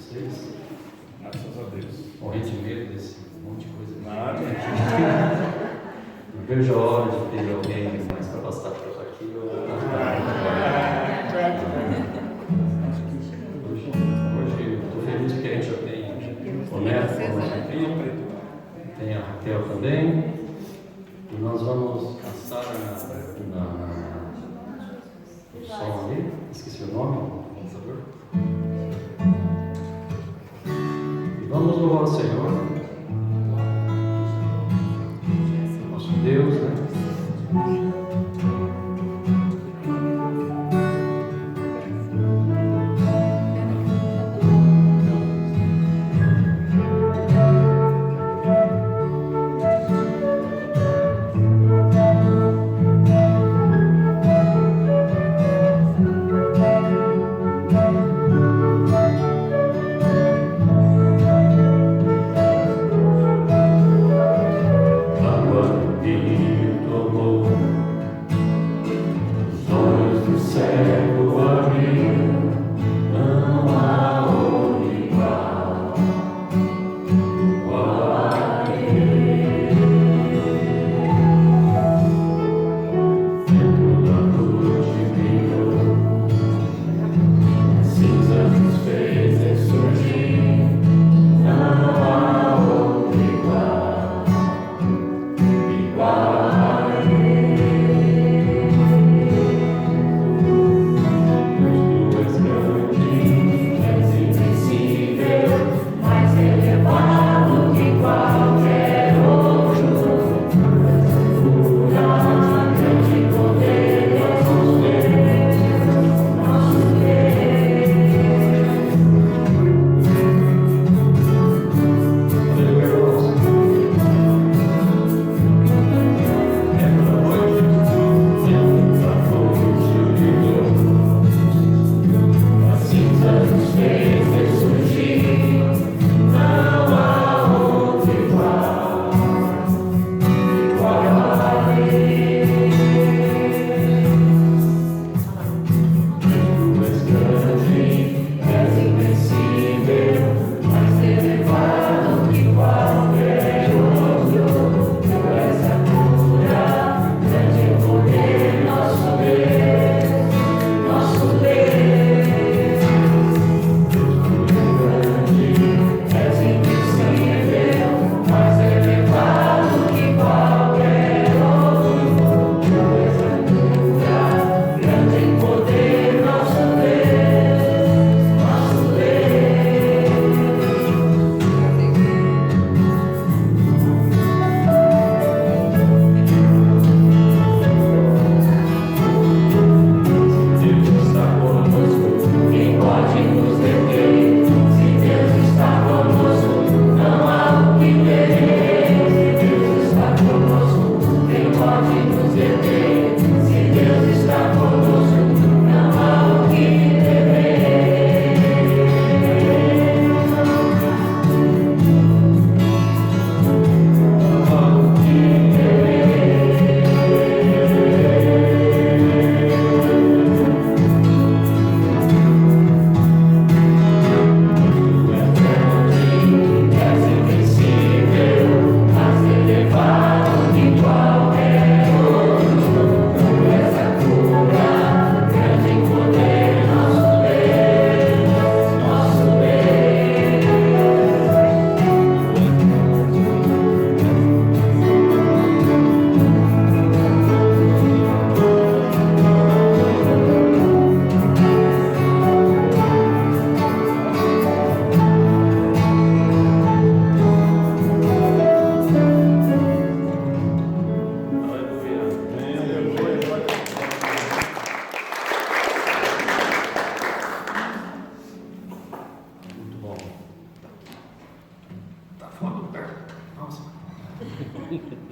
vocês? Graças a Deus. Morri de medo desse monte de coisa. Nada. Não vejo a hora de ter alguém mais capacitado para estar aqui. Hoje estou feliz porque a gente já tem o Neto como nosso filho, tem a Raquel também, e nós vamos passar no som ali, esqueci o nome, por favor. E vamos louvar o Senhor, nosso Deus, né?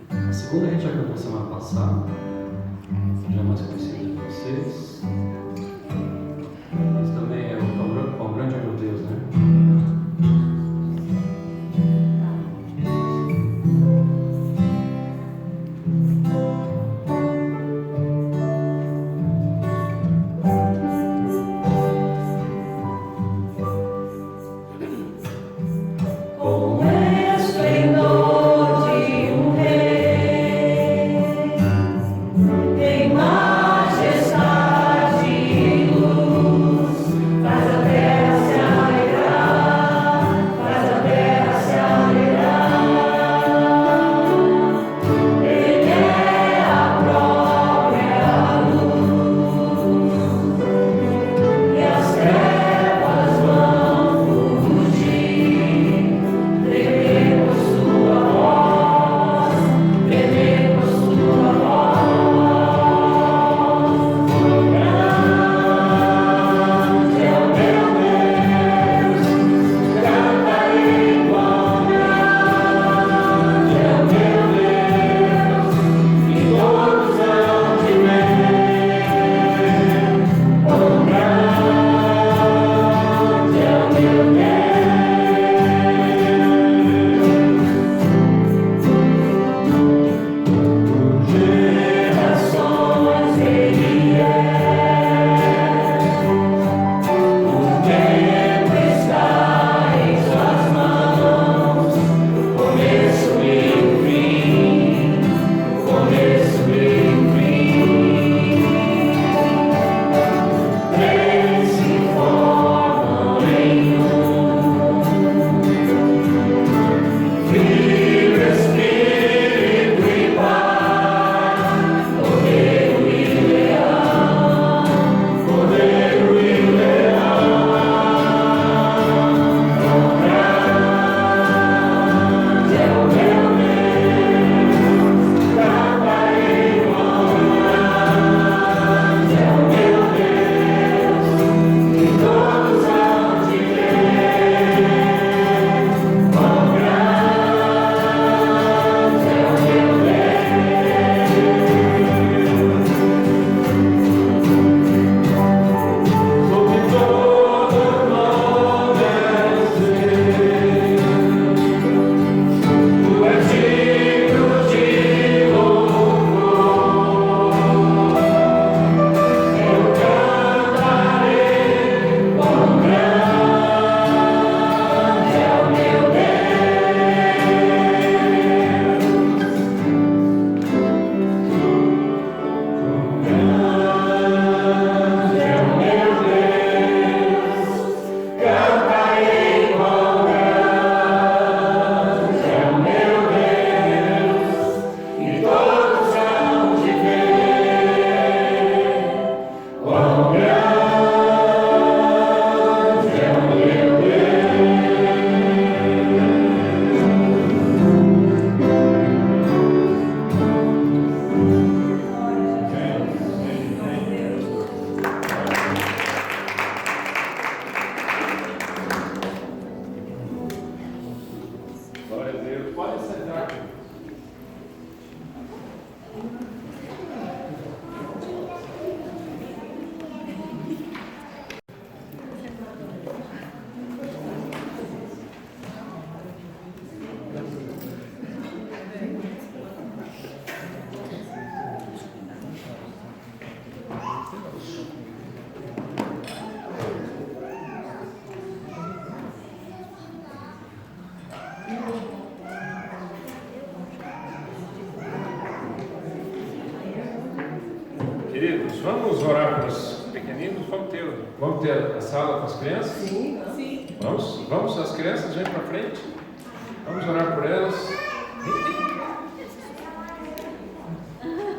A segunda a gente já cantou semana passada, já é mais conhecido de vocês. Isso também é o Quão Grande é Meu Deus, né? Queridos, vamos orar para os pequeninos? Vamos ter a sala com as crianças? Sim, sim. Vamos, as crianças, vem para frente. Vamos orar por elas.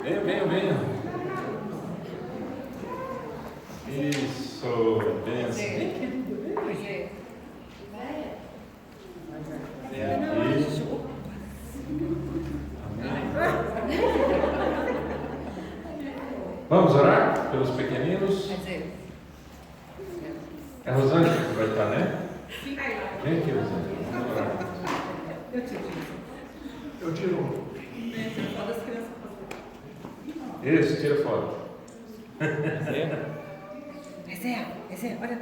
Venham. Isso, benção. Vamos orar pelos pequeninos? É a Rosângela que vai estar, né? Vem aqui, Rosângela. Vamos orar. Eu tiro. Isso, tira foto. Esse é, olha.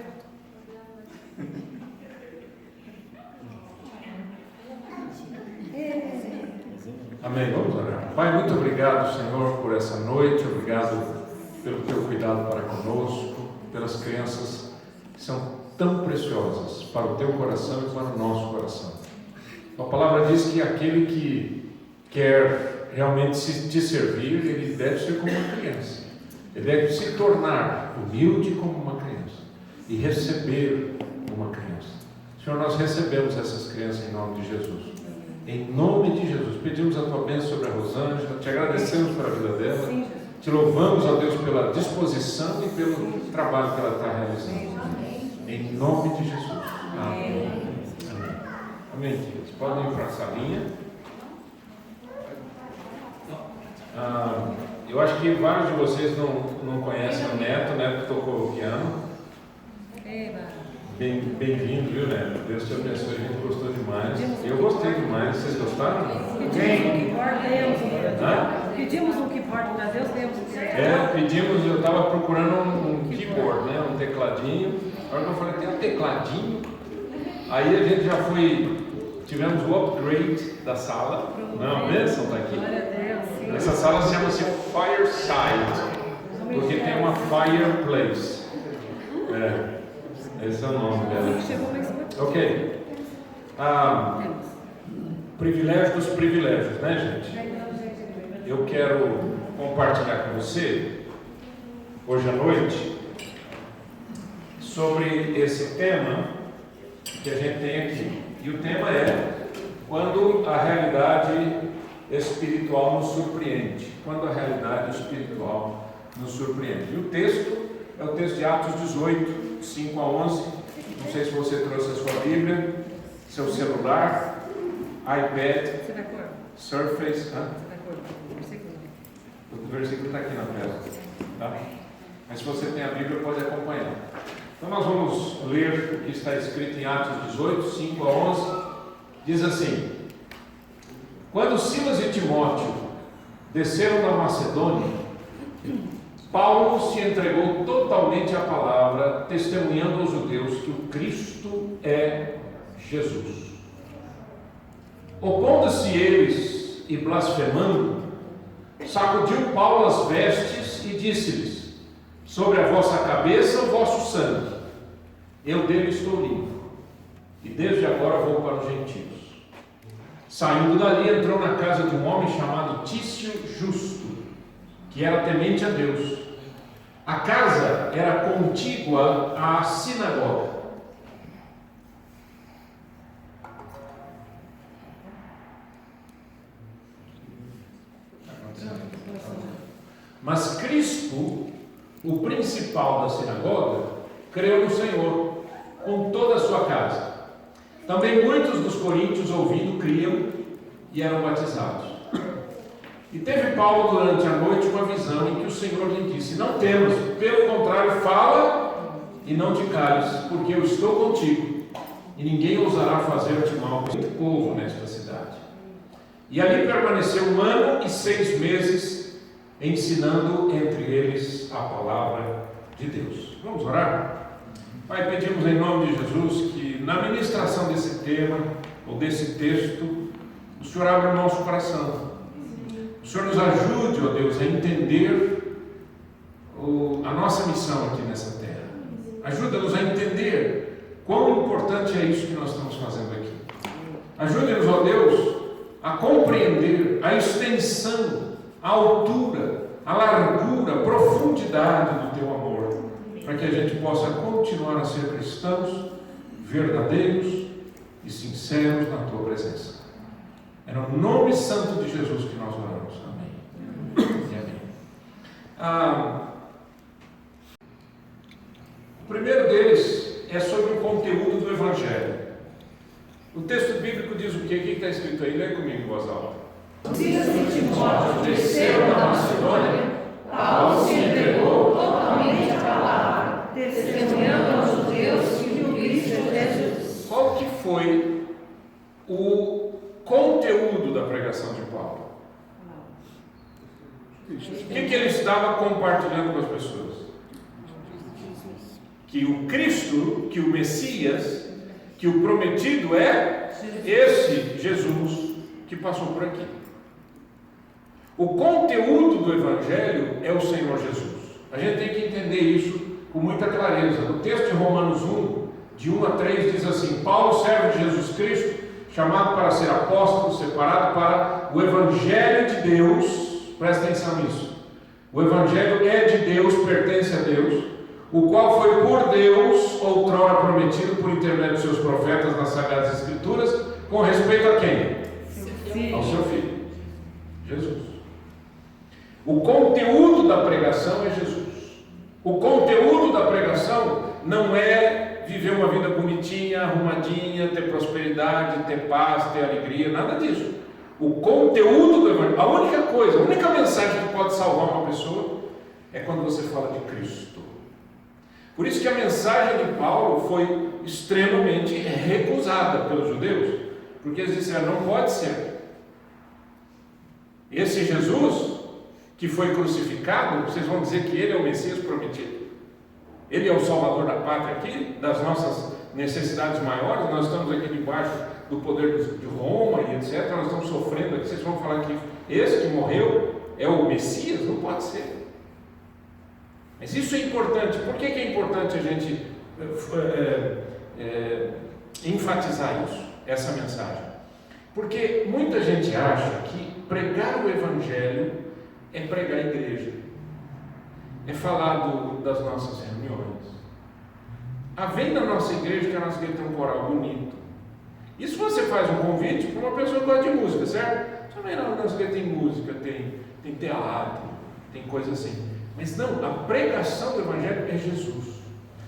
Amém, vamos orar. Pai, muito obrigado, Senhor, por essa noite. Obrigado pelo teu cuidado para conosco, pelas crianças que são tão preciosas para o teu coração e para o nosso coração. A palavra diz que aquele que quer realmente te servir, ele deve ser como uma criança. Ele deve se tornar humilde como uma criança e receber uma criança. Senhor, nós recebemos essas crianças em nome de Jesus. Em nome de Jesus, pedimos a tua bênção sobre a Rosângela, te agradecemos pela vida dela, te louvamos, ó Deus, pela disposição e pelo trabalho que ela está realizando. Em nome de Jesus. Amém. Amém, queridos. Podem ir para a salinha. Eu acho que vários de vocês não conhecem o Neto. O Neto tocou o piano. Bem-vindo, viu, Neto? Deus te abençoe, a gente gostou demais. Eu gostei demais. Vocês gostaram? Pedimos um keyboard para Deus, temos. Pedimos, eu estava procurando um keyboard, né? Um tecladinho. A hora que eu falei, tem um tecladinho. Aí a gente já tivemos o upgrade da sala. Não, bênção está aqui. Essa sala chama-se Fireside, porque tem uma fireplace. Esse é o nome dela. Ok. Privilégio dos privilégios, né, gente? Eu quero compartilhar com você, hoje à noite, sobre esse tema que a gente tem aqui. E o tema é quando a realidade espiritual nos surpreende. Quando a realidade espiritual nos surpreende. E o texto é o texto de Atos 18, 5 a 11. Não sei se você trouxe a sua Bíblia, seu celular, iPad, Surface. O versículo está aqui na tela. Tá? Mas se você tem a Bíblia, pode acompanhar. Então nós vamos ler o que está escrito em Atos 18, 5 a 11. Diz assim: quando Silas e Timóteo desceram da Macedônia, Paulo se entregou totalmente à palavra, testemunhando aos judeus que o Cristo é Jesus. Opondo-se eles e blasfemando, sacudiu Paulo as vestes e disse-lhes: sobre a vossa cabeça o vosso sangue, eu dele estou livre, e desde agora vou para os gentios. Saindo dali, entrou na casa de um homem chamado Tício Justo, que era temente a Deus. A casa era contígua à sinagoga. Mas Crispo, o principal da sinagoga, creu no Senhor com toda a sua casa. Também muitos dos coríntios, ouvindo, criam e eram batizados. E teve Paulo durante a noite uma visão em que o Senhor lhe disse: não temas, pelo contrário, fala e não te cales, porque eu estou contigo, e ninguém ousará fazer-te mal, com muito povo nesta cidade. E ali permaneceu 1 ano e 6 meses, ensinando entre eles a palavra de Deus. Vamos orar? Pai, pedimos em nome de Jesus que na ministração desse tema, ou desse texto, o Senhor abra o nosso coração. O Senhor nos ajude, ó Deus, a entender a nossa missão aqui nessa terra. Ajuda-nos a entender quão importante é isso que nós estamos fazendo aqui. Ajude-nos, ó Deus, a compreender a extensão, a altura a largura, a profundidade do teu amor, para que a gente possa continuar a ser cristãos verdadeiros e sinceros na tua presença. É no nome santo de Jesus que nós oramos. Amém. E amém. O primeiro deles é sobre o conteúdo do Evangelho. O texto bíblico diz o quê? O que está escrito aí? Lê comigo em voz alta. Silas e Timóteo desceram da Macedônia, Paulo se entregou totalmente à palavra, testemunhando aos judeus que o Cristo é Jesus. Qual que foi o conteúdo da pregação de Paulo? O que ele estava compartilhando com as pessoas? Que o Cristo, que o Messias, que o prometido é esse Jesus que passou por aqui. O conteúdo do Evangelho é o Senhor Jesus. A gente tem que entender isso com muita clareza. No texto de Romanos 1, de 1 a 3, diz assim: Paulo, servo de Jesus Cristo, chamado para ser apóstolo, separado para o Evangelho de Deus. Presta atenção nisso. O Evangelho é de Deus, pertence a Deus, o qual foi por Deus outrora prometido por intermédio de seus profetas nas Sagradas Escrituras, com respeito a quem? Ao seu Filho, Jesus. O conteúdo da pregação é Jesus. O conteúdo da pregação não é viver uma vida bonitinha, arrumadinha, ter prosperidade, ter paz, ter alegria, nada disso. O conteúdo do Evangelho, a única coisa, a única mensagem que pode salvar uma pessoa é quando você fala de Cristo. Por isso que a mensagem de Paulo foi extremamente recusada pelos judeus, porque eles disseram: não pode ser. Esse Jesus que foi crucificado, vocês vão dizer que ele é o Messias prometido? Ele é o Salvador da pátria aqui, das nossas necessidades maiores? Nós estamos aqui debaixo do poder de Roma e etc. Nós estamos sofrendo aqui. Vocês vão falar que esse que morreu é o Messias? Não pode ser. Mas isso é importante. Por que é importante a gente enfatizar isso, essa mensagem? Porque muita gente acha que pregar o Evangelho é pregar a igreja, é falar das nossas reuniões. Vem na nossa igreja, que a nossa igreja tem um coral bonito. Isso você faz um convite para uma pessoa que gosta de música, certo? Também na nossa igreja tem música, tem teatro, tem coisa assim. Mas não, a pregação do Evangelho é Jesus.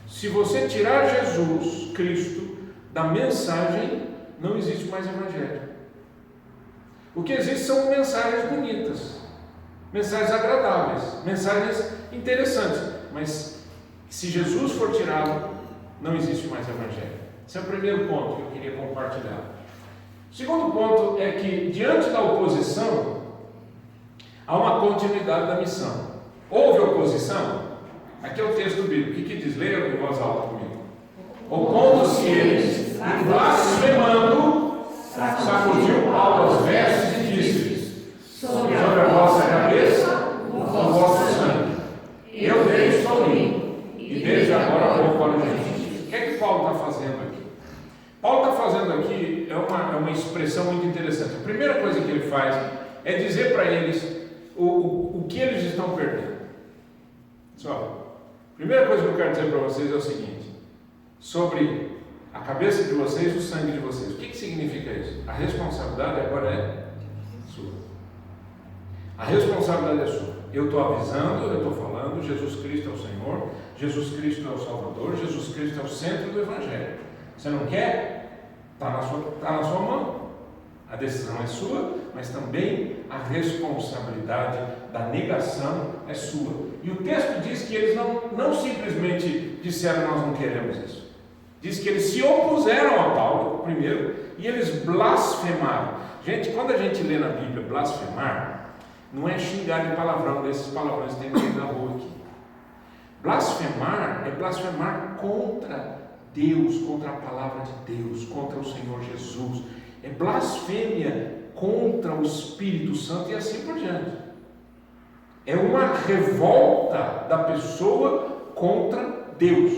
Se você tirar Jesus Cristo da mensagem, não existe mais Evangelho. O que existe são mensagens bonitas, mensagens agradáveis, mensagens interessantes. Mas se Jesus for tirado, não existe mais Evangelho. Esse é o primeiro ponto que eu queria compartilhar. O segundo ponto é que, diante da oposição, há uma continuidade da missão. Houve oposição? Aqui é o texto bíblico. O que diz? Leia em voz alta comigo. Opondo-se eles, e blasfemando, sacudiu Paulo as vestes e disse: sobre a vossa cabeça, o vosso sangue. Eu dei estou limpo, e desde agora vou para o justiça. O que é que Paulo está fazendo aqui? Paulo está fazendo aqui é uma expressão muito interessante. A primeira coisa que ele faz é dizer para eles o que eles estão perdendo. Só, a primeira coisa que eu quero dizer para vocês é o seguinte: sobre a cabeça de vocês, o sangue de vocês. O que significa isso? A responsabilidade agora é sua. A responsabilidade é sua. Eu estou avisando, eu estou falando, Jesus Cristo é o Senhor, Jesus Cristo é o Salvador, Jesus Cristo é o centro do Evangelho. Você não quer? Está na sua mão. A decisão é sua, mas também a responsabilidade da negação é sua. E o texto diz que eles não simplesmente disseram: nós não queremos isso. Diz que eles se opuseram a Paulo, primeiro, e eles blasfemaram. Gente, quando a gente lê na Bíblia blasfemar, não é xingar de palavrão, desses palavrões que tem no meio da rua aqui. Blasfemar é blasfemar contra Deus, contra a palavra de Deus, contra o Senhor Jesus. É blasfêmia contra o Espírito Santo e assim por diante. É uma revolta da pessoa contra Deus.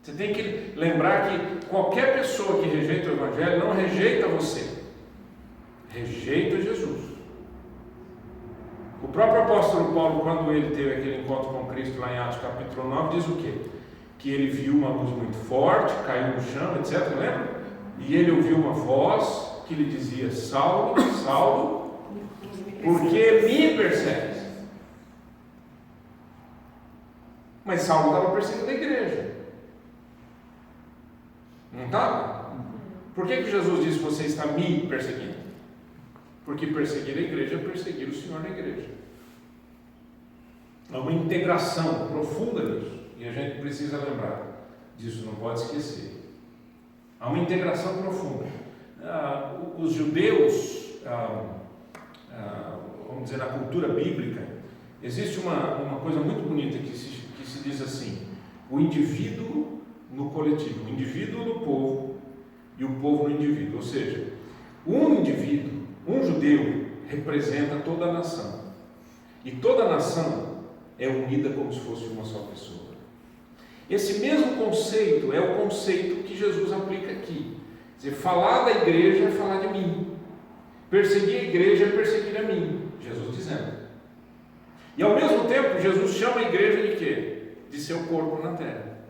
Você tem que lembrar que qualquer pessoa que rejeita o Evangelho não rejeita você, rejeita Jesus. O próprio apóstolo Paulo, quando ele teve aquele encontro com Cristo lá em Atos capítulo 9, diz o quê? Que ele viu uma luz muito forte, caiu no chão, etc. Lembra? E ele ouviu uma voz que lhe dizia: Saulo, Saulo, por que me persegues? Mas Saulo estava perseguindo a igreja. Não estava? Por que Jesus disse: você está me perseguindo? Porque perseguir a igreja é perseguir o Senhor na igreja. Há uma integração profunda nisso. E a gente precisa lembrar disso, não pode esquecer. Há uma integração profunda. Os judeus, vamos dizer, na cultura bíblica, existe uma coisa muito bonita que se diz assim: o indivíduo no coletivo, o indivíduo no povo e o povo no indivíduo. Ou seja, um indivíduo, um judeu, representa toda a nação. E toda a nação é unida como se fosse uma só pessoa. Esse mesmo conceito é o conceito que Jesus aplica aqui. Quer dizer, falar da igreja é falar de mim. Perseguir a igreja é perseguir a mim. Jesus dizendo. E ao mesmo tempo, Jesus chama a igreja de quê? De seu corpo na terra.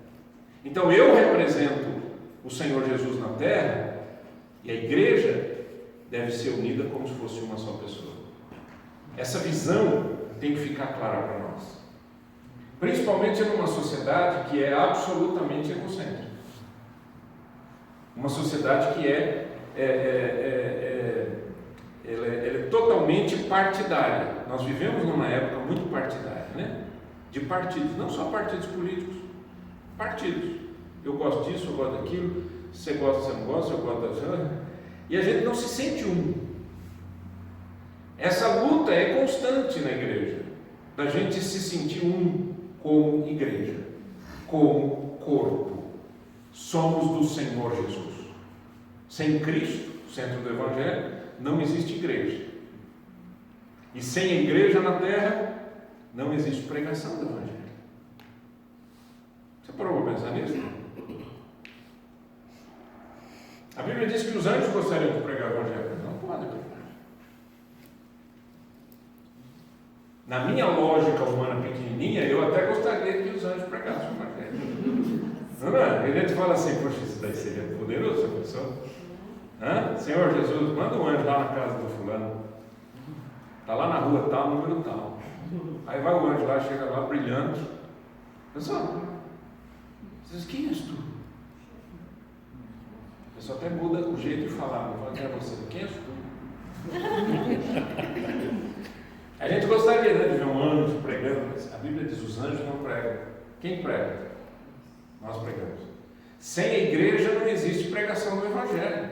Então eu represento o Senhor Jesus na terra e a igreja deve ser unida como se fosse uma só pessoa. Essa visão tem que ficar clara para nós. Principalmente numa sociedade que é absolutamente egocêntrica. Uma sociedade que ela é totalmente partidária. Nós vivemos numa época muito partidária, né? De partidos, não só partidos políticos, partidos. Eu gosto disso, eu gosto daquilo, você gosta, você não gosta, eu gosto daquilo. E a gente não se sente um. Essa luta é constante na igreja, da gente se sentir um como igreja, como corpo. Somos do Senhor Jesus. Sem Cristo, centro do Evangelho, não existe igreja. E sem a igreja na terra, não existe pregação do Evangelho. Você parou para pensar nisso? A Bíblia diz que os anjos gostariam de pregar o Evangelho. Não podem pregar. Na minha lógica humana pequenininha, eu até gostaria que os anjos pregassem o Evangelho. Não é? A gente fala assim: poxa, isso daí seria poderoso, essa pessoa. Senhor Jesus, manda um anjo lá na casa do fulano. Está lá na rua tal, número tal. Aí vai o anjo lá, chega lá brilhando. Pessoal, você diz: quem és tu? A pessoa até muda o jeito de falar. Não fala: quem é você? Quem és tu? A gente gostaria, né, de ver um anjo pregando, mas a Bíblia diz: os anjos não pregam. Quem prega? Nós pregamos. Sem a igreja não existe pregação do Evangelho.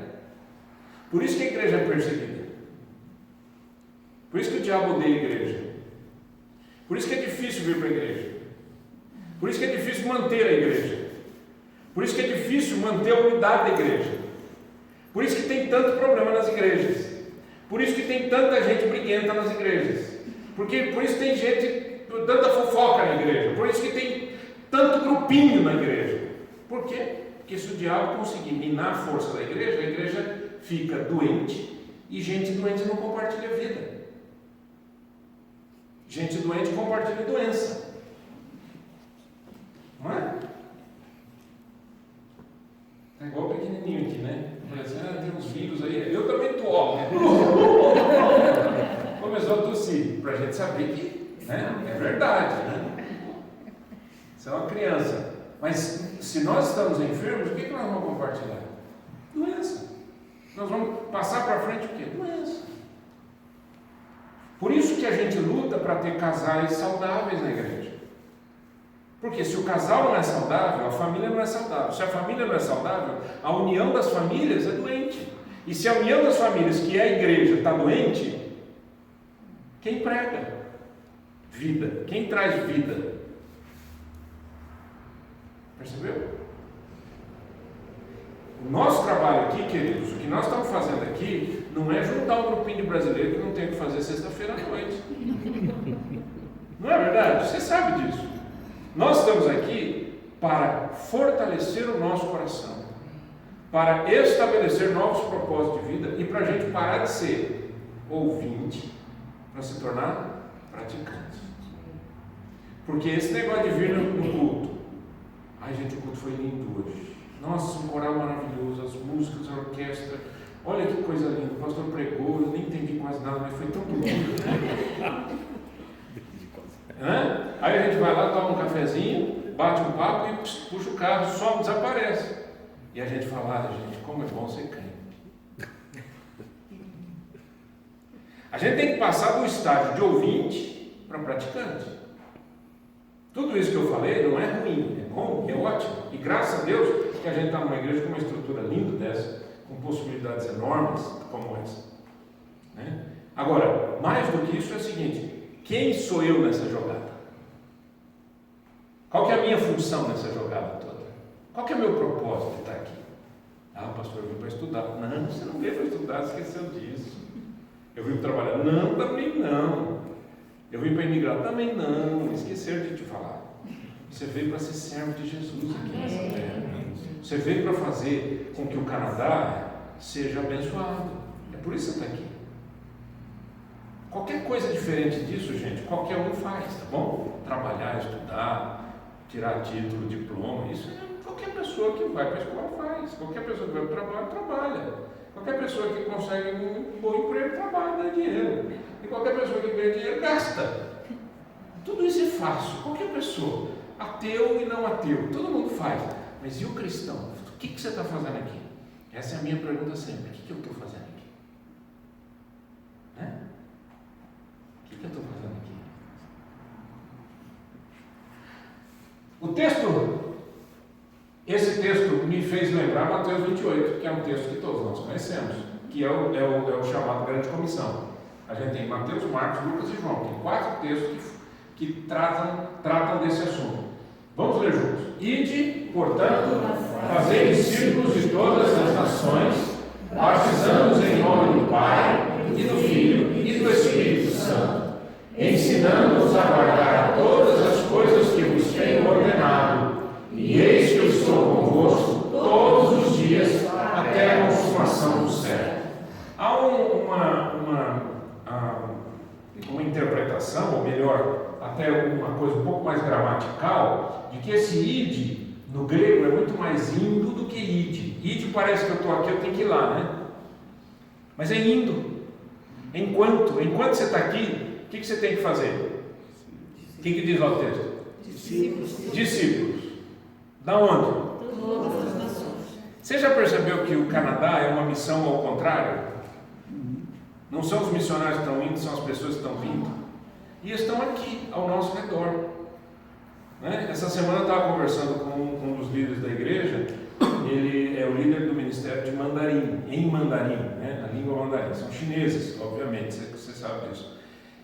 Por isso que a igreja é perseguida. Por isso que o diabo odeia a igreja. Por isso que é difícil vir para a igreja. Por isso que é difícil manter a igreja. Por isso que é difícil manter a unidade da igreja. Por isso que tem tanto problema nas igrejas. Por isso que tem tanta gente briguenta nas igrejas. Por isso tem gente, tanta fofoca na igreja. Por isso que tem tanto grupinho na igreja. Por quê? Porque se o diabo conseguir minar a força da igreja, a igreja fica doente e gente doente não compartilha a vida. Gente doente compartilha doença. Não é? É igual pequenininho aqui, né? Parece: tem uns vírus aí. Eu também tô. Começou a tossir, para a gente saber que, né, é verdade, né? Você é uma criança. Mas se nós estamos enfermos, o que nós vamos compartilhar? Doença. Nós vamos passar para frente o quê? Doença. Por isso que a gente luta para ter casais saudáveis na igreja. Porque se o casal não é saudável, a família não é saudável. Se a família não é saudável, a união das famílias é doente. E se a união das famílias, que é a igreja, está doente, quem prega? Vida. Quem traz vida? Percebeu? O nosso trabalho aqui, queridos, o que nós estamos fazendo aqui, não é juntar um grupinho de brasileiros que não tem o que fazer sexta-feira à noite. Não é verdade? Você sabe disso. Nós estamos aqui para fortalecer o nosso coração, para estabelecer novos propósitos de vida e para a gente parar de ser ouvinte, para se tornar praticantes. Porque esse negócio de vir no culto, ai gente, o culto foi lindo hoje, nossa, um coral maravilhoso, as músicas, a orquestra, olha que coisa linda, o pastor pregou, eu nem entendi quase nada, mas foi tão bonito. Aí a gente vai lá, toma um cafezinho, bate um papo e puxa o carro, some, desaparece. E a gente fala, gente, como é bom ser crente. A gente tem que passar do estágio de ouvinte para praticante. Tudo isso que eu falei não é ruim, é bom, é ótimo. E graças a Deus que a gente está numa igreja com uma estrutura linda dessa, com possibilidades enormes como essa. Né? Agora, mais do que isso é o seguinte, quem sou eu nessa jogada? Qual que é a minha função nessa jogada toda? Qual que é o meu propósito de estar aqui? Ah, pastor, eu vim para estudar. Não, você não veio para estudar, esqueceu disso. Eu vim para trabalhar. Não, também não. Eu vim para emigrar. Também não. Esqueceram de te falar. Você veio para ser servo de Jesus aqui nessa terra. Você veio para fazer com que o Canadá seja abençoado. É por isso que você está aqui. Qualquer coisa diferente disso, gente, qualquer um faz, tá bom? Trabalhar, estudar, tirar título, diploma, isso qualquer pessoa que vai para a escola faz. Qualquer pessoa que vai para o trabalho, trabalha. Qualquer pessoa que consegue um bom emprego, trabalha, ganha dinheiro. E qualquer pessoa que ganha dinheiro, gasta. Tudo isso é fácil. Qualquer pessoa, ateu e não ateu, todo mundo faz. Mas e o cristão? O que você está fazendo aqui? Essa é a minha pergunta sempre. O que eu estou fazendo aqui? Né? O que eu estou fazendo aqui? O texto, esse texto me fez lembrar Mateus 28, que é um texto que todos nós conhecemos, que é o chamado Grande Comissão. A gente tem Mateus, Marcos, Lucas e João. Tem 4 textos que tratam desse assunto. Vamos ler juntos. Ide, portanto, fazei discípulos de todas as nações, batizando-os em nome do Pai, e do Filho, e do Espírito Santo, ensinando-os a guardar todas as coisas que vos tenho ordenado, e eis que eu estou convosco todos os dias até a consumação do século. Há uma interpretação, ou melhor, até uma coisa um pouco mais gramatical, de que esse ide, no grego, é muito mais indo do que ide. Ide parece que eu estou aqui, eu tenho que ir lá, né? Mas é indo. Enquanto você está aqui, o que você tem que fazer? O que diz lá o texto? Discípulos. Da onde? Todas as nações. Você já percebeu que o Canadá é uma missão ao contrário? Não são os missionários que estão indo, são as pessoas que estão vindo. E estão aqui, ao nosso redor. Né? Essa semana eu estava conversando com um dos líderes da igreja. Ele é o líder do ministério de mandarim, em mandarim, né? A língua mandarim. São chineses, obviamente, você sabe disso.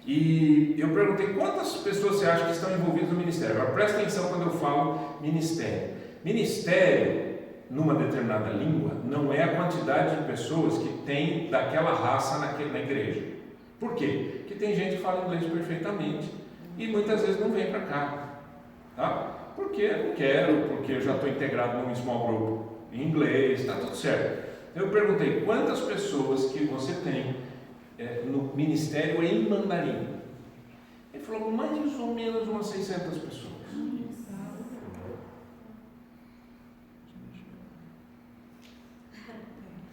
E eu perguntei quantas pessoas você acha que estão envolvidas no ministério. Agora presta atenção quando eu falo ministério. Ministério, numa determinada língua, não é a quantidade de pessoas que tem daquela raça na igreja. Por quê? Porque tem gente que fala inglês perfeitamente e muitas vezes não vem para cá. Tá? Porque eu não quero, porque eu já estou integrado num small group em inglês, está tudo certo. Eu perguntei quantas pessoas que você tem no ministério em mandarim. Ele falou mais ou menos umas 600 pessoas.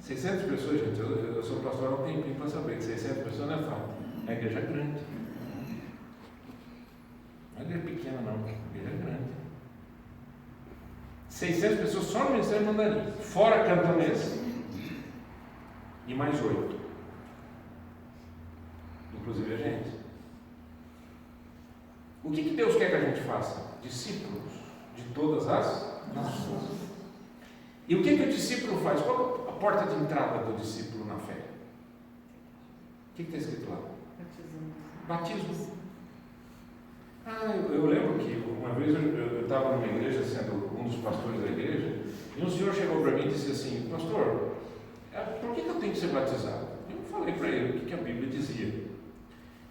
$600 pessoas, gente, eu sou pastor há um tempinho para saber que 600 pessoas não é fácil. A igreja é grande. Não é igreja pequena não, a igreja é grande. 600 pessoas só no ministério mandarim, fora cantonês. E mais 8. Inclusive a gente. O que Deus quer que a gente faça? Discípulos de todas as nações. E o que o discípulo faz? Qual é a porta de entrada do discípulo na fé? O que está escrito lá? Batismo. Eu lembro que uma vez eu estava numa igreja, sendo um dos pastores da igreja, e um senhor chegou para mim e disse assim: pastor, por que eu tenho que ser batizado? Eu falei para ele o que a Bíblia dizia.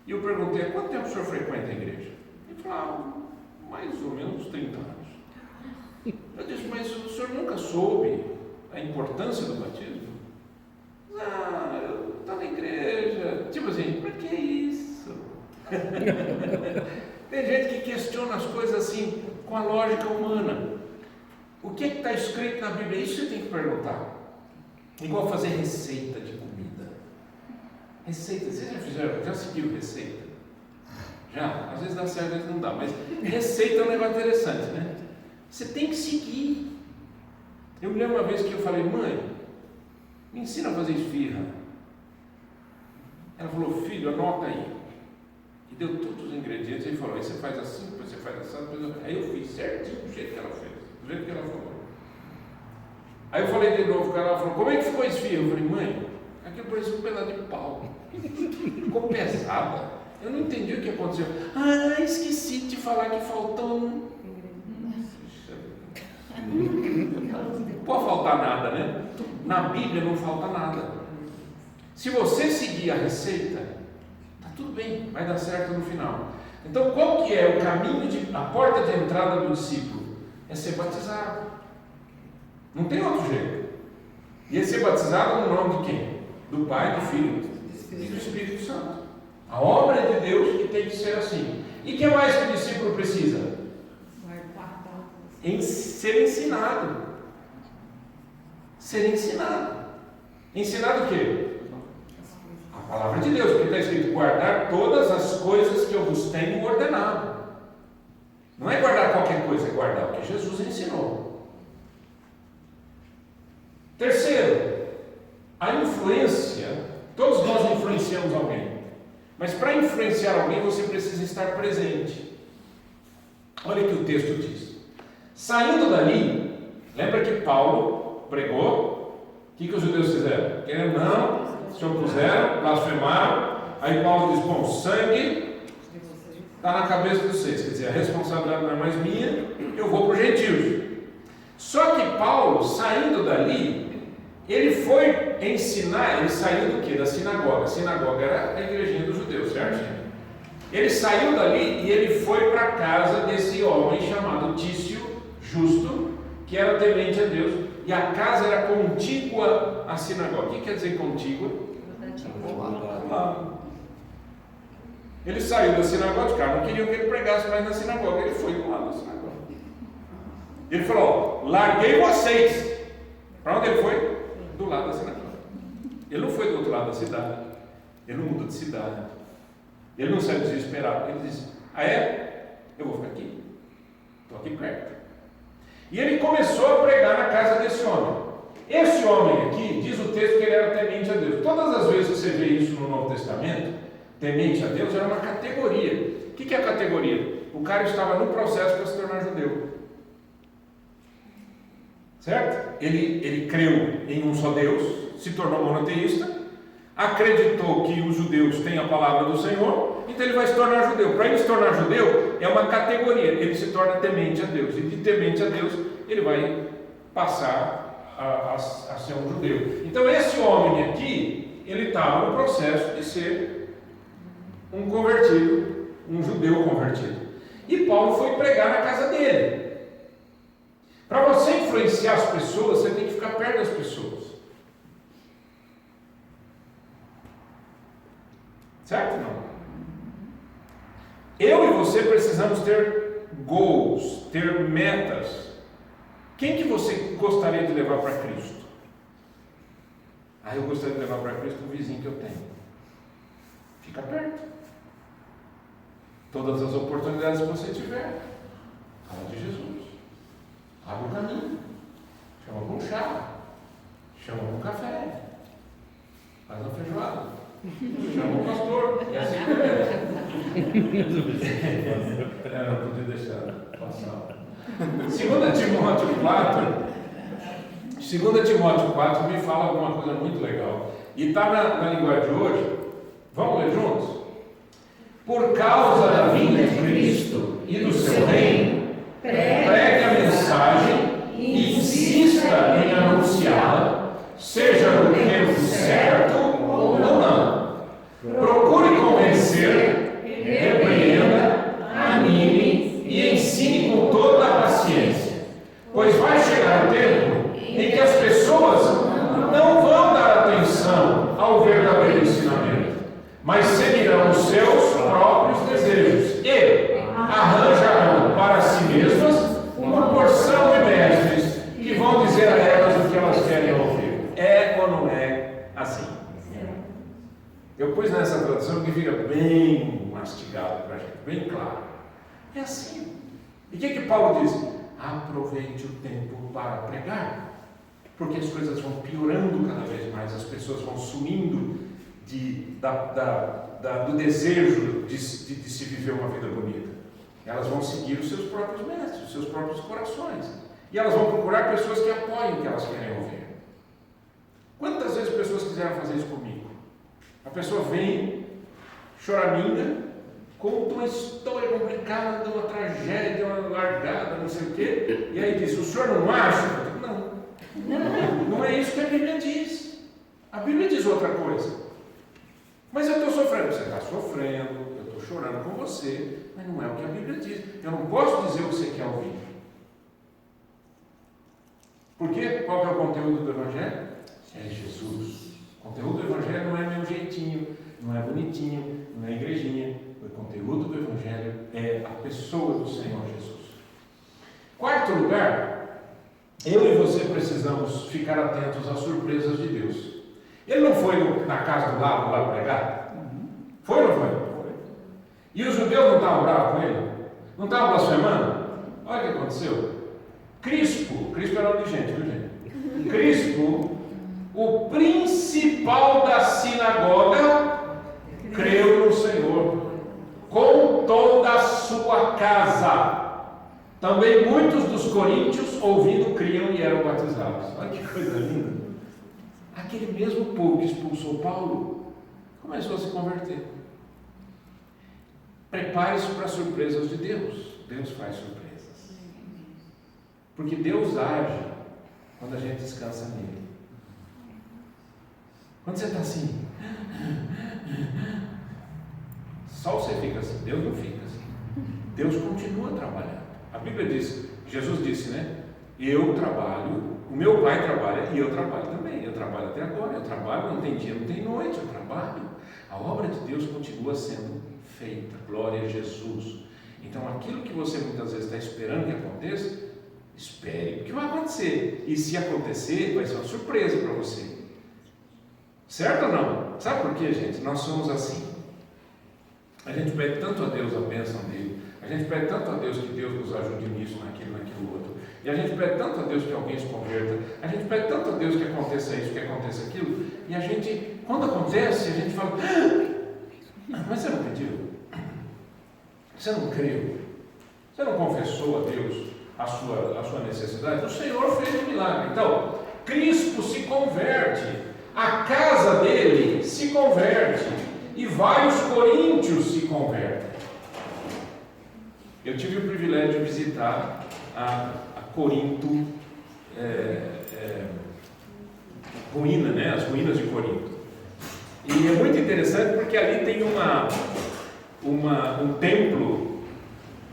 E eu perguntei: há quanto tempo o senhor frequenta a igreja? Ele falou: mais ou menos 30 anos. Eu disse: mas o senhor nunca soube a importância do batismo? Eu estou na igreja. Tipo assim, para que isso? funciona as coisas assim, com a lógica humana. O que está escrito na Bíblia? Isso você tem que perguntar. Igual fazer receita de comida. Receita, vocês já fizeram? Já seguiram receita? Já? Às vezes dá certo, às vezes não dá. Mas receita é um negócio interessante, né? Você tem que seguir. Eu me lembro uma vez que eu falei, mãe, me ensina a fazer esfirra. Ela falou, filho, anota aí. E deu todos os ingredientes. Ele falou, aí você faz assim, depois você faz assim. Aí eu fiz certinho do jeito que ela fez, do jeito que ela falou. Aí eu falei de novo com ela, ela falou, como é que ficou a esfirra? Eu falei, mãe, aquilo parecia um pedaço de pau. Ficou pesada. Eu não entendi o que aconteceu. Ah, esqueci de te falar que faltou um. Não pode faltar nada, né? Na Bíblia não falta nada. Se você seguir a receita, tá tudo bem, vai dar certo no final. Então, qual que é o caminho, a porta de entrada do discípulo? É ser batizado. Não tem outro jeito. E é ser batizado no nome de quem? Do Pai, do Filho e do Espírito Santo. A obra de Deus que tem que ser assim. E o que mais que o discípulo precisa? Ser ensinado. Ser ensinado. Ensinado o quê? A palavra de Deus, porque está escrito: guardar todas as coisas que eu vos tenho ordenado. Não é guardar qualquer coisa, é guardar o que Jesus ensinou. Terceiro, a influência. Todos nós influenciamos alguém. Mas para influenciar alguém, você precisa estar presente. Olha o que o texto diz. Saindo dali, lembra que Paulo pregou? O que os judeus fizeram? Querendo não, se opuseram, blasfemaram. Aí Paulo diz: bom, sangue está na cabeça de vocês. Quer dizer, a responsabilidade não é mais minha, eu vou para os gentios. Só que Paulo, saindo dali, ele foi ensinar. Ele saiu do quê? Da sinagoga. A sinagoga era a igrejinha dos judeus, certo? Ele saiu dali e ele foi para a casa desse homem chamado Tício Justo, que era temente a Deus, e a casa era contígua à sinagoga. O que quer dizer contígua? Ele saiu da sinagoga, os caras não queriam que ele pregasse mais na sinagoga, ele foi do lado da sinagoga. Ele falou: larguei vocês. Para onde ele foi? Do lado da sinagoga. Ele não foi do outro lado da cidade, ele não mudou de cidade, ele não saiu desesperado. Ele disse: ah é? Eu vou ficar aqui, estou aqui perto. E ele começou a pregar na casa desse homem. Esse homem aqui, diz o texto que ele era temente a Deus. Todas as vezes que você vê isso no Novo Testamento, temente a Deus era uma categoria. O que é a categoria? O cara estava no processo para se tornar judeu. Certo? Ele creu em um só Deus, se tornou monoteísta, acreditou que os judeus têm a palavra do Senhor, então ele vai se tornar judeu. Para ele se tornar judeu, é uma categoria, ele se torna temente a Deus, e de temente a Deus, ele vai passar a ser um judeu. Então esse homem aqui, ele estava no processo de ser um convertido, um judeu convertido. E Paulo foi pregar na casa dele. Para você influenciar as pessoas, você tem que ficar perto das pessoas. Certo ou não? Eu e você precisamos ter goals, ter metas. Quem que você gostaria de levar para Cristo? Ah, eu gostaria de levar para Cristo o vizinho que eu tenho. Fica perto. Todas as oportunidades que você tiver, fala de Jesus. Abre o caminho. Chama para um chá. Chama para um café. Faz uma feijoada. Chama o pastor. E assim não podia deixar passar. 2 Timóteo 4 me fala alguma coisa muito legal. E está na linguagem de hoje. Vamos ler juntos? Por causa da vinda de Cristo e do seu reino, pregue a mensagem e insista em anunciá-la, seja no tempo certo ou não. Procure convencer, repreenda, anime e ensine com toda a paciência, pois vai chegar o tempo em que as pessoas não vão dar atenção ao verdadeiro ensinamento, mas seguirão os seus próprios desejos e arranjarão coração que fica bem mastigado para a gente, bem claro. É assim. E o que Paulo diz? Aproveite o tempo para pregar, porque as coisas vão piorando cada vez mais, as pessoas vão sumindo do desejo de se viver uma vida bonita. Elas vão seguir os seus próprios mestres, os seus próprios corações. E elas vão procurar pessoas que apoiem o que elas querem ouvir. Quantas vezes pessoas quiseram fazer isso comigo? A pessoa vem, choraminga, conta uma história complicada, uma tragédia, uma largada, não sei o quê, e aí diz, o senhor não acha? Eu digo, não. Não é isso que a Bíblia diz. A Bíblia diz outra coisa. Mas eu estou sofrendo. Você está sofrendo, eu estou chorando com você, mas não é o que a Bíblia diz. Eu não posso dizer o que você quer ouvir. Por quê? Qual que é o conteúdo do Evangelho? É Jesus. O conteúdo do Evangelho não é meu jeitinho, não é bonitinho, não é igrejinha. O conteúdo do Evangelho é a pessoa do Senhor Jesus. Quarto lugar, eu e você precisamos ficar atentos às surpresas de Deus. Ele não foi na casa do lado lá pregar? Foi ou não foi? Foi. E os judeus não estavam bravos com ele? Não estavam blasfemando? Olha o que aconteceu. Crispo era nome de gente, viu gente? Crispo, o principal da sinagoga, creu no Senhor com toda a sua casa. Também muitos dos coríntios, ouvindo, criam e eram batizados. Olha que coisa linda. Aquele mesmo povo que expulsou Paulo começou a se converter. Prepare-se para as surpresas de Deus. Deus faz surpresas. Porque Deus age quando a gente descansa nele. Quando você está assim, só você fica assim, Deus não fica assim. Deus continua trabalhando. A Bíblia diz, Jesus disse, né? Eu trabalho, o meu Pai trabalha e eu trabalho também. Eu trabalho até agora, eu trabalho, não tem dia, não tem noite, eu trabalho. A obra de Deus continua sendo feita. Glória a Jesus. Então aquilo que você muitas vezes está esperando que aconteça, espere o que vai acontecer. E se acontecer, vai ser uma surpresa para você. Certo ou não? Sabe por quê, gente? Nós somos assim. A gente pede tanto a Deus a bênção dele. A gente pede tanto a Deus que Deus nos ajude nisso, naquilo outro. E a gente pede tanto a Deus que alguém se converta. A gente pede tanto a Deus que aconteça isso, que aconteça aquilo. E a gente, quando acontece, a gente fala, mas você não pediu? Você não creu? Você não confessou a Deus a sua necessidade? O Senhor fez um milagre. Então, Crispo se converte. A casa dele se converte. E vários coríntios se convertem. Eu tive o privilégio de visitar a Corinto, ruína, né? As ruínas de Corinto. E é muito interessante porque ali tem um templo,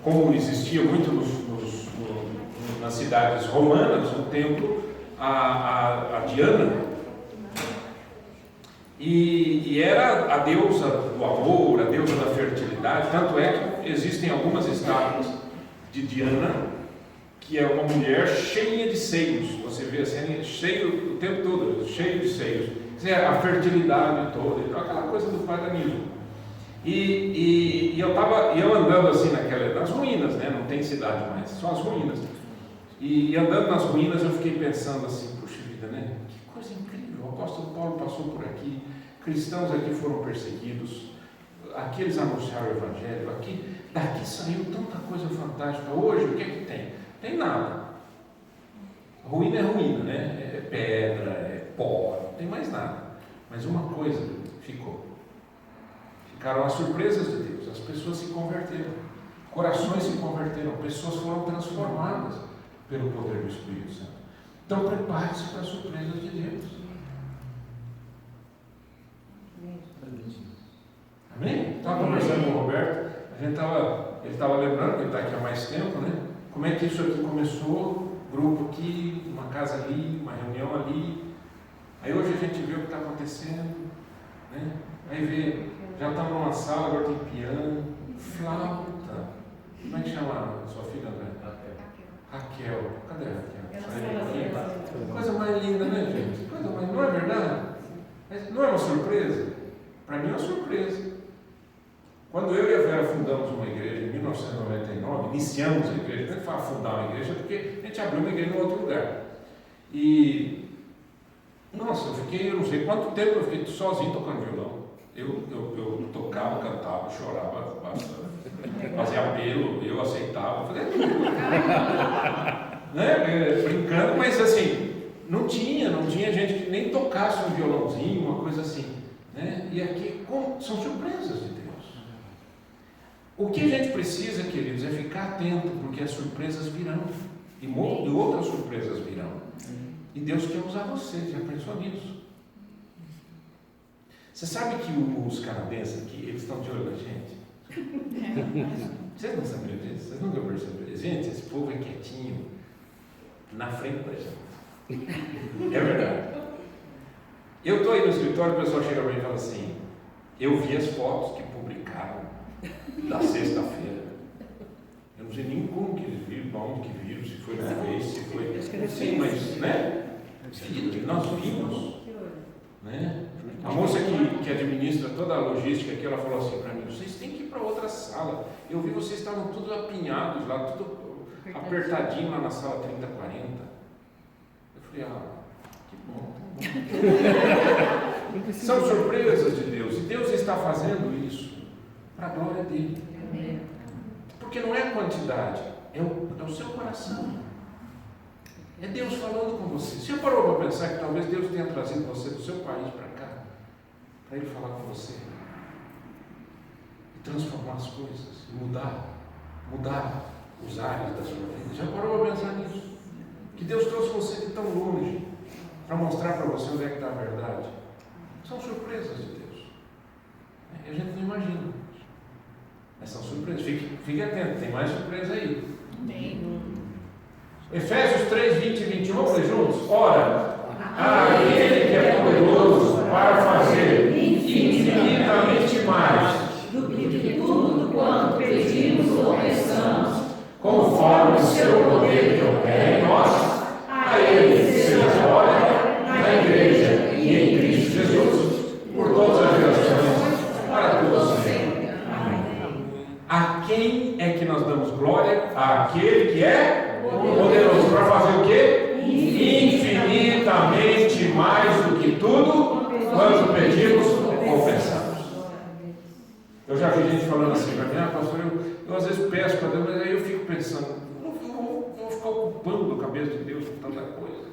como existia muito nas cidades romanas, um templo a Diana. E era a deusa do amor, a deusa da fertilidade. Tanto é que existem algumas estátuas de Diana, que é uma mulher cheia de seios. Você vê assim, cheio o tempo todo, cheio de seios. Isso é a fertilidade toda, então, aquela coisa do paganismo. E eu andando assim nas ruínas, né? Não tem cidade mais, só as ruínas. E andando nas ruínas eu fiquei pensando assim, puxa vida, né? Que coisa incrível, o apóstolo Paulo passou por aqui, cristãos aqui foram perseguidos, aqui eles anunciaram o Evangelho, daqui saiu tanta coisa fantástica. Hoje o que é que tem? Tem nada. Ruína é ruína, né? É pedra, é pó, não tem mais nada. Mas uma coisa ficou. Ficaram as surpresas de Deus, as pessoas se converteram, corações se converteram, pessoas foram transformadas pelo poder do Espírito Santo. Então prepare-se para as surpresas de Deus. Amém? Estava conversando com o Roberto, ele estava lembrando que ele está aqui há mais tempo, né? Como é que isso aqui começou? Grupo aqui, uma casa ali, uma reunião ali. Aí hoje a gente vê o que está acontecendo, né? Aí vê, já estamos numa sala, agora tem piano, flauta. Como é que chama a sua filha, André? Raquel. Cadê a Raquel? Coisa mais linda, né, gente? Coisa mais... Não é verdade? Não é uma surpresa? Para mim é uma surpresa. Quando eu e a Vera fundamos uma igreja em 1999, iniciamos a igreja, não é que fala fundar uma igreja, porque a gente abriu uma igreja em outro lugar. E, nossa, eu não sei quanto tempo eu fiquei sozinho tocando violão. Eu tocava, cantava, chorava bastante, fazia apelo, eu aceitava, fazia tudo. Né? Brincando, mas assim, não tinha gente que nem tocasse um violãozinho, uma coisa assim. Né? E aqui são surpresas de Deus. O que a gente precisa, queridos, é ficar atento, porque as surpresas virão. E outras surpresas virão. E Deus quer usar você, já pensou nisso? Você sabe que os canadenses aqui, eles estão de olho na gente? Vocês não sabiam disso? Vocês nunca perceberam? Gente, esse povo é quietinho na frente da gente. É verdade. Eu estou aí no escritório, o pessoal chega para mim e fala assim: eu vi as fotos que publicaram da sexta-feira. Eu não sei nem como que eles viram, para onde que viram, se foi no Face, se foi. Sim, mas, né? Nós vimos. Né? A moça que administra toda a logística aqui, ela falou assim para mim: vocês têm que ir para outra sala. Eu vi vocês estavam todos apinhados lá, tudo apertadinho lá na sala 3040. Eu falei: que bom. São surpresas de Deus, e Deus está fazendo isso para a glória dele. Porque não é a quantidade, é o seu coração. É Deus falando com você. Você parou para pensar que talvez Deus tenha trazido você do seu país para cá, para Ele falar com você e transformar as coisas, e mudar os ares da sua vida? Já parou para pensar nisso? Que Deus trouxe você de tão longe para mostrar para você onde é que está a verdade. São surpresas de Deus. E a gente não imagina. Mas são surpresas. Fique atento, tem mais surpresa aí. Amém. Efésios 3, 20 e 21, vamos ler juntos? Ora, aquele que é poderoso para fazer infinitamente mais Do que tudo quanto pedimos ou pensamos, conforme o seu poder que opera em nós, a Ele seja glória na Igreja e em Cristo Jesus, por todas as gerações, para todos sempre. A quem é que nós damos glória? Àquele que é poderoso para fazer o quê? Infinitamente mais do que tudo quanto pedimos ou pensamos. Eu já vi gente falando assim para mim: pastor, eu às vezes peço para Deus, mas aí eu fico pensando, eu vou ficar ocupando a cabeça de Deus com tanta coisa.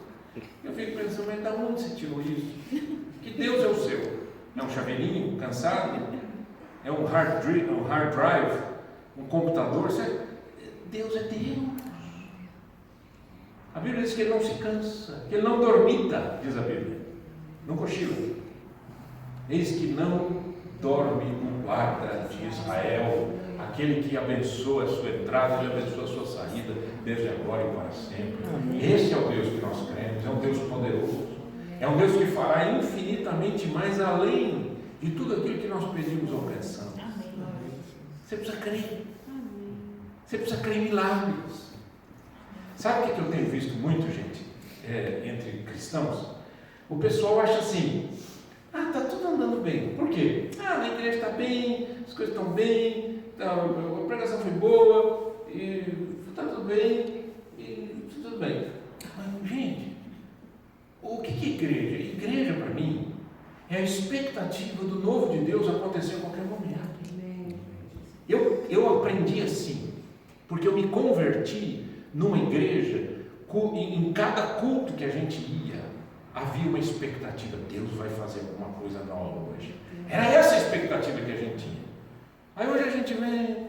Eu fico pensando: mas de onde você tirou isso? Que Deus é o seu? É um chaveirinho cansado? É um hard drive? Um computador? Deus é Deus. A Bíblia diz que Ele não se cansa, que Ele não dormita, diz a Bíblia, não cochila. Eis que não dorme o guarda de Israel, aquele que abençoa a sua entrada e abençoa a sua saída, desde agora e para sempre. Esse é o Deus que nós cremos, é um Deus poderoso, é um Deus que fará infinitamente mais além de tudo aquilo que nós pedimos ou pensamos. Você precisa crer. Você precisa crer em milagres. Sabe o que eu tenho visto muito, gente, entre cristãos? O pessoal acha assim: está tudo andando bem. Por quê? Na igreja está bem, as coisas estão bem, a pregação foi boa, e está tudo bem, e tudo bem. Mas, gente, o que é igreja? Igreja, para mim, é a expectativa do novo de Deus acontecer a qualquer momento. Eu aprendi assim, porque eu me converti numa igreja, em cada culto que a gente ia, havia uma expectativa: Deus vai fazer alguma coisa nova hoje. Era essa a expectativa que a gente tinha. Aí hoje a gente vem,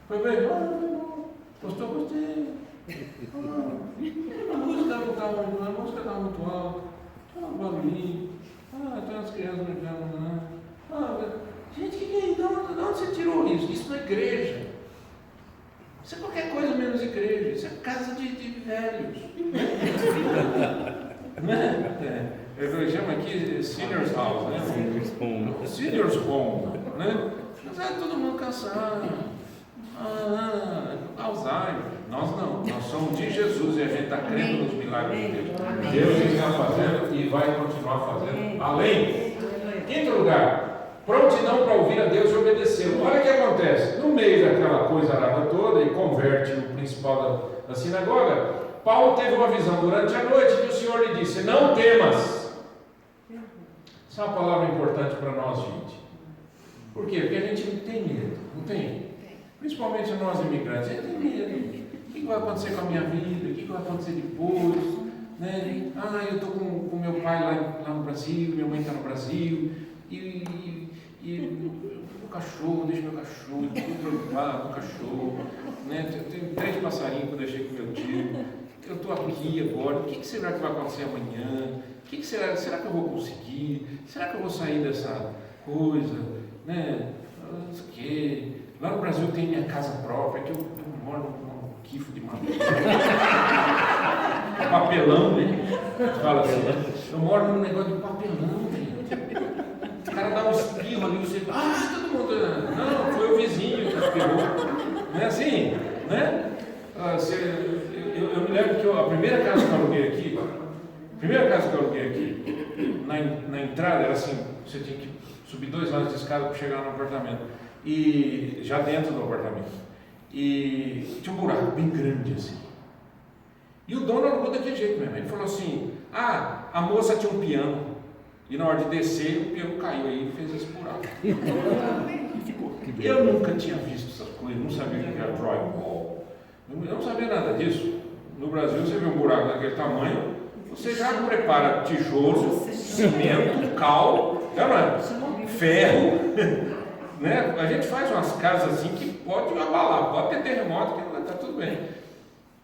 foi bem, gostou, gostei. A música não estava muito alta, estava um barulhinho, tem umas crianças brincando, né? Gente, que é? De onde você tirou isso? Isso não é igreja. Isso é qualquer coisa menos igreja. Isso é casa de velhos. Né? Eu chamo aqui Seniors House, né? Seniors Home. Né? Mas todo mundo cansado. Alzheimer. Nós não. Nós somos de Jesus e a gente está crendo nos milagres de Deus. Deus está fazendo e vai continuar fazendo. Além. Quinto lugar. prontidão para ouvir a Deus e obedecê-lo. Olha o que acontece. No meio daquela coisa arada toda, e converte o principal da sinagoga, Paulo teve uma visão durante a noite que o Senhor lhe disse: não temas. Essa é uma palavra importante para nós, gente. Por quê? Porque a gente não tem medo, não tem? Principalmente nós imigrantes, a gente tem medo. O que vai acontecer com a minha vida? O que vai acontecer depois? Né? Eu estou com meu pai lá no Brasil, minha mãe está no Brasil, e o cachorro, deixa meu cachorro, estou preocupado com o cachorro, né? Eu tenho 3 passarinhos que eu deixei com meu tio, eu estou aqui agora, o que será que vai acontecer amanhã? Será que eu vou conseguir? Será que eu vou sair dessa coisa? Né? Não sei o quê. Lá no Brasil tem minha casa própria, que eu moro num quifo de madeira. Papelão, né? Fala assim, eu moro num negócio de papelão, gente. O cara dá um espirro ali, você. Todo mundo. Não, foi o vizinho que espirrou. Não é assim, né? Eu me lembro que a primeira casa que eu aluguei aqui, na entrada era assim, você tinha que subir 2 lados de escada para chegar no apartamento. E já dentro do apartamento. E tinha um buraco bem grande assim. E o dono alugou daquele jeito mesmo. Ele falou assim: a moça tinha um piano. E na hora de descer, o piano caiu aí e fez esse buraco. Eu nunca tinha visto essas coisas, não sabia o que era drywall. Eu não sabia nada disso. No Brasil, você vê um buraco daquele tamanho, você já prepara tijolo, cimento, cal, ferro. Né? A gente faz umas casas assim que pode abalar, pode ter terremoto, que está tudo bem.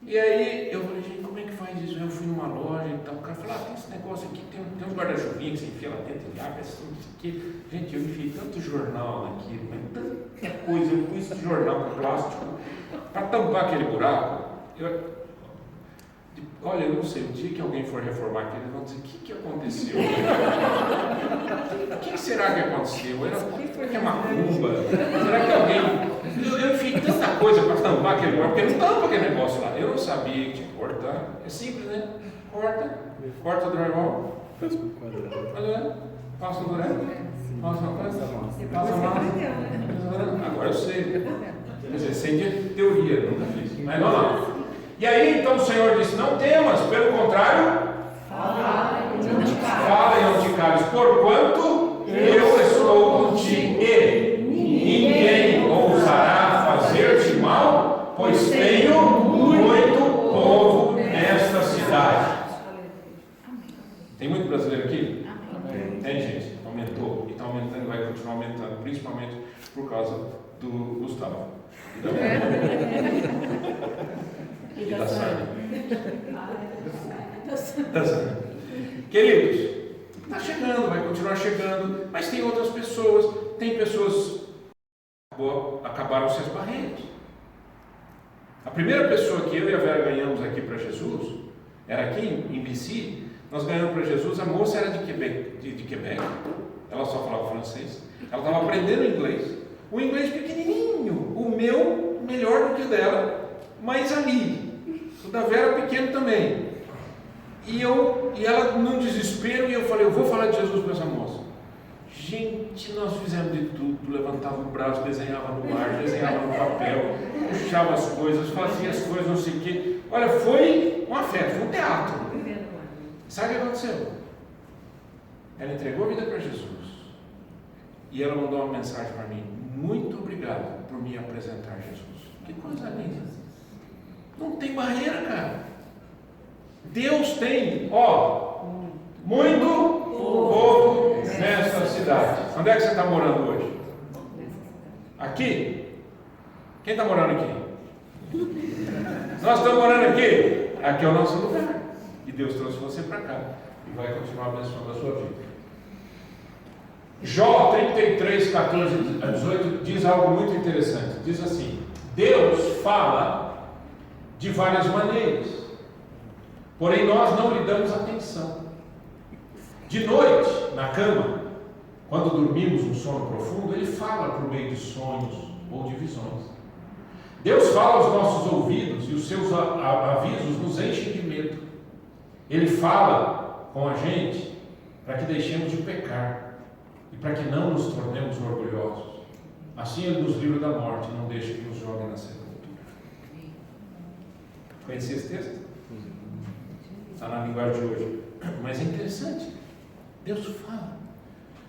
E aí eu falei: gente, como é que faz isso? Eu fui numa loja e tal, o cara falou: tem esse negócio aqui, tem uns guarda-chuvinhos que você enfia lá dentro e abre assim, isso aqui. Gente, eu enfiei tanto jornal naquilo, tanta coisa, eu pus esse jornal com plástico para tampar aquele buraco. Olha, eu não sei, o dia que alguém for reformar aquilo, eles vão dizer: o que aconteceu? O que será que aconteceu? Será que é macumba? Será que alguém... Eu enfiei tanta coisa para tampar aquele buraco, porque não tampa aquele negócio lá. Eu não sabia que tinha que cortar. É simples, né? Corta o drywall. Faz com quadrado. Olha, passa o durex. Passa a massa. Agora eu sei. Quer dizer, sei de teoria, nunca fiz. Mas vamos lá. E aí, então, o Senhor disse: não temas, pelo contrário, fala e não te cales, porquanto eu estou contigo, e ninguém ousará fazer-te mal, pois tenho muito povo nesta cidade. Tem muito brasileiro aqui? Tem, gente. Aumentou, e está aumentando, vai continuar aumentando, principalmente por causa do Gustavo. E da Sânia. Queridos, está chegando, vai continuar chegando, mas tem outras pessoas, tem pessoas que acabaram-se as barreiras. A primeira pessoa que eu e a Vera ganhamos aqui para Jesus, era aqui em BC, nós ganhamos para Jesus, a moça era de Quebec, ela só falava francês, ela estava aprendendo inglês, o inglês pequenininho, o meu melhor do que o dela, mas ali. O da Vera pequeno também. E ela num desespero, e eu falei: eu vou falar de Jesus para essa moça. Gente, nós fizemos de tudo, levantava o braço, desenhava no ar, desenhava no papel, puxava as coisas, fazia as coisas, não sei o quê. Olha, foi uma festa, foi um teatro. Sabe o que aconteceu? Ela entregou a vida para Jesus. E ela mandou uma mensagem para mim: muito obrigado por me apresentar Jesus. Que coisa linda. Não tem barreira, cara. Deus tem, muito povo nessa cidade. Onde é que você está morando hoje? Aqui? Quem está morando aqui? Nós estamos morando aqui. Aqui é o nosso lugar. E Deus trouxe você para cá. E vai continuar abençoando a sua vida. Jó 33, 14 a 18 diz algo muito interessante. Diz assim: Deus fala de várias maneiras, porém nós não lhe damos atenção. De noite, na cama, quando dormimos um sono profundo, Ele fala por meio de sonhos ou de visões. Deus fala aos nossos ouvidos e os seus avisos nos enchem de medo. Ele fala com a gente para que deixemos de pecar. e para que não nos tornemos orgulhosos. Assim Ele nos livra da morte e não deixa que nos jogue na sepultura. Conhecia esse texto? Está na linguagem de hoje. Mas é interessante. Deus fala.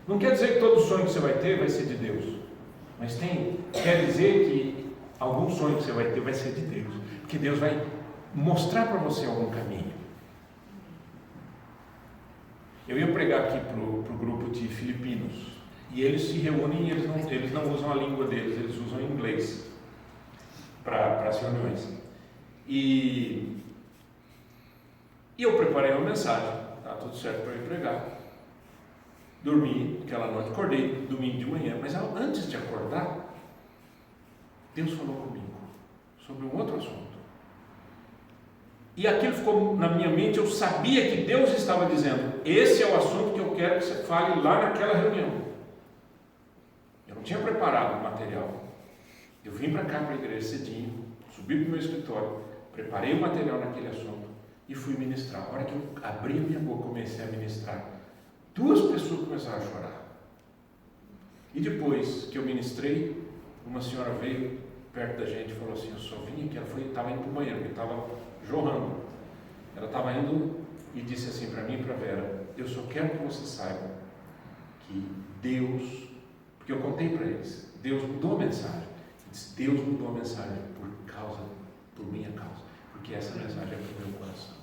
Não quer dizer que todo sonho que você vai ter vai ser de Deus. Mas quer dizer que algum sonho que você vai ter vai ser de Deus. Porque Deus vai mostrar para você algum caminho. Eu ia pregar aqui para o grupo de filipinos. E eles se reúnem e eles não usam a língua deles, eles usam inglês para as reuniões. E eu preparei uma mensagem, está tudo certo para eu pregar. Dormi aquela noite, acordei domingo de manhã, mas antes de acordar, Deus falou comigo sobre um outro assunto. E aquilo ficou na minha mente, eu sabia que Deus estava dizendo, esse é o assunto que eu quero que você fale lá naquela reunião. Eu não tinha preparado o material. Eu vim para cá, para a igreja cedinho, subi para o meu escritório, preparei o material naquele assunto e fui ministrar. A hora que eu abri a minha boca, comecei a ministrar, 2 pessoas começaram a chorar. E depois que eu ministrei, uma senhora veio perto da gente e falou assim, eu só vim aqui, ela estava indo para o banheiro, porque estava jorrando. Ela estava indo e disse assim para mim e para a Vera, eu só quero que você saiba que Deus, porque eu contei para eles, Deus mudou a mensagem. Disse, Deus mudou a mensagem por minha causa, porque essa mensagem é para o meu coração.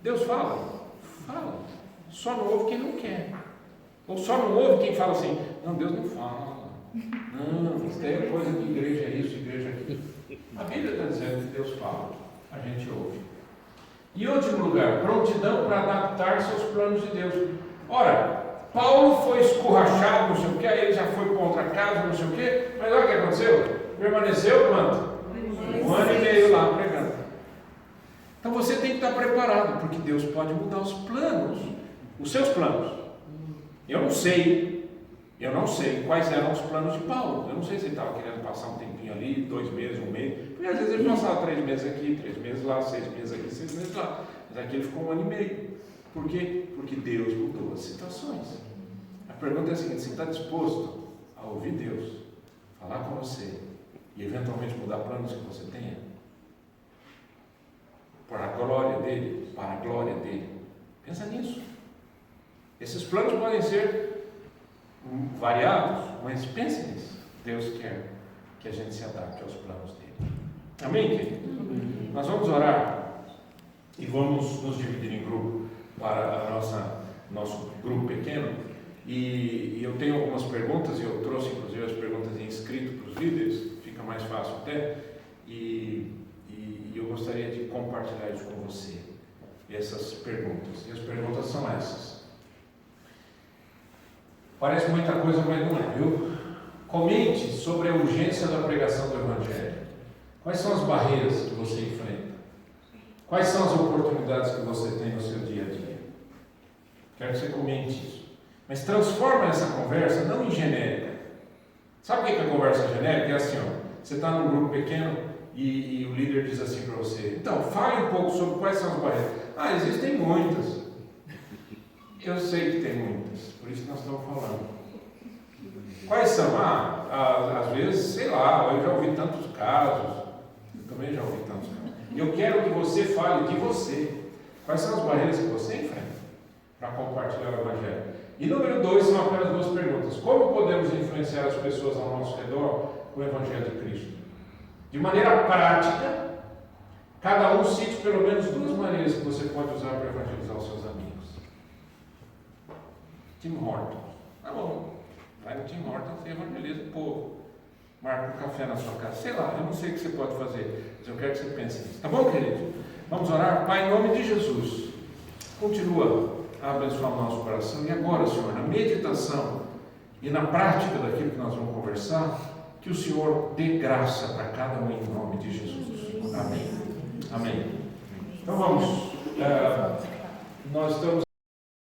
Deus fala, só não ouve quem não quer. Ou só não ouve quem fala assim, não, Deus não fala. Não, isso é coisa de igreja é isso, igreja é aquilo. A Bíblia está dizendo que Deus fala, a gente ouve. E em último lugar, prontidão para adaptar-se aos planos de Deus. Ora, Paulo foi escorrachado, não sei o que, aí ele já foi contra a casa, não sei o que, mas olha o que aconteceu, permaneceu quanto? 1 ano e meio lá pregando. Então você tem que estar preparado, porque Deus pode mudar os planos, os seus planos. Eu não sei quais eram os planos de Paulo. Eu não sei se ele estava querendo passar um tempinho ali, 2 meses, 1 mês, porque às vezes ele passava 3 meses aqui, 3 meses lá, 6 meses aqui, 6 meses lá, mas aqui ele ficou 1 ano e meio. Por quê? Porque Deus mudou as situações. A pergunta é a seguinte, você está disposto a ouvir Deus, falar com você e eventualmente mudar planos que você tenha? Para a glória dele, para a glória dele. Pensa nisso. Esses planos podem ser variados, mas pense nisso. Deus quer que a gente se adapte aos planos dele. Amém, querido? Nós vamos orar e vamos nos dividir em grupo para nosso grupo pequeno. E eu tenho algumas perguntas, e eu trouxe inclusive as perguntas em escrito para os líderes, fica mais fácil até, e eu gostaria de compartilhar isso com você, essas perguntas. E as perguntas são essas. Parece muita coisa, mas não é, viu? Comente sobre a urgência da pregação do Evangelho. Quais são as barreiras que você enfrenta? Quais são as oportunidades que você tem no seu dia a dia? Quero que você comente isso. Mas transforma essa conversa não em genérica. Sabe o que é a conversa genérica? É assim, ó, você está num grupo pequeno e o líder diz assim para você, então, fale um pouco sobre quais são as barreiras. Existem muitas. Eu sei que tem muitas, por isso nós estamos falando. Quais são? Às vezes, sei lá, eu já ouvi tantos casos, eu também já ouvi tantos casos. Eu quero que você fale de você. Quais são as barreiras que você enfrenta para compartilhar o Evangelho? E número 2 são apenas 2 perguntas. Como podemos influenciar as pessoas ao nosso redor com o Evangelho de Cristo? De maneira prática, cada um cite pelo menos 2 maneiras que você pode usar para evangelizar os seus amigos. Tim Hortons. Tá bom, vai no Tim Hortons e evangeliza o povo. Marca um café na sua casa. Sei lá, eu não sei o que você pode fazer, mas eu quero que você pense nisso. Tá bom, querido? Vamos orar? Pai, em nome de Jesus, continua a abençoar o nosso coração. E agora, Senhor, na meditação e na prática daquilo que nós vamos conversar, que o Senhor dê graça para cada um em nome de Jesus. Amém. Amém. Então vamos. Nós estamos